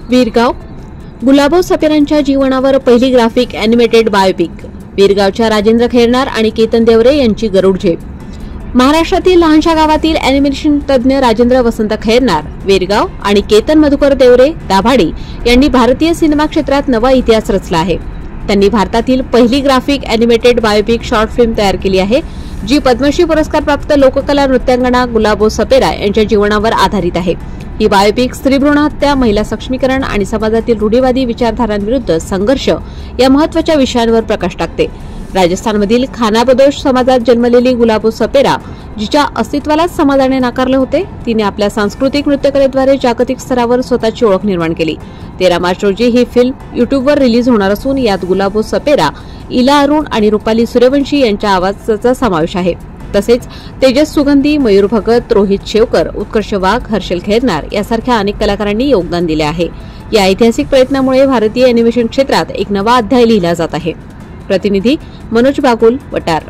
वीरगाव गुलाबो सपेरांच्या जीवनावर पहिली ग्राफिक अॅनिमेटेड बायोपिक. वीरगावच्या राजेंद्र खैरनार आणि केतन देवरे यांची गरुड झेप. महाराष्ट्रातील लहानशा गावातील अॅनिमेशन तज्ज्ञ राजेंद्र वसंत खैरनार, वीरगाव आणि केतन मधुकर देवरे दाभाडी यांनी भारतीय सिनेमा क्षेत्रात नवा इतिहास रचला आहे. त्यांनी भारतातील पहिली graphic animated biopic short film तयार केली आहे, जी पद्मश्री पुरस्कार प्राप्त लोककला नृत्यांगना गुलाबो सपेरा यांच्या जीवनावर आधारित आहे. ही बायोपिक स्त्रीभ्रूण हत्या, महिला सक्षमीकरण आणि समाजातील रूढीवादी विचारधारांविरुद्ध संघर्ष या महत्त्वाच्या विषयांवर प्रकाश टाकते. राजस्थानमधील खानाबदोश समाजात जन्मलेली गुलाबो सपेरा, जिच्या अस्तित्वालाच समाजाने नाकारले होते, तिने आपल्या सांस्कृतिक नृत्यकलेद्वारे जागतिक स्तरावर स्वतःची ओळख निर्माण केली. 13 मार्च रोजी ही फिल्म युट्यूबवर रिलीज होणार असून यात गुलाबो सपेरा, इला अरुण आणि रुपाली सूर्यवंशी यांच्या आवाजाचा समावेश आहे. तसेच तेजस सुगंधी, मयूर भगत, रोहित शेवकर, उत्कर्ष वाघ, हर्षल खैरनार यासारख्या अनेक कलाकारांनी योगदान दिले आहे. या ऐतिहासिक प्रयत्नामुळे भारतीय अॅनिमेशन क्षेत्रात एक नवा अध्याय लिहिला जात आहे. प्रतिनिधी मनोज बागुल, वटार.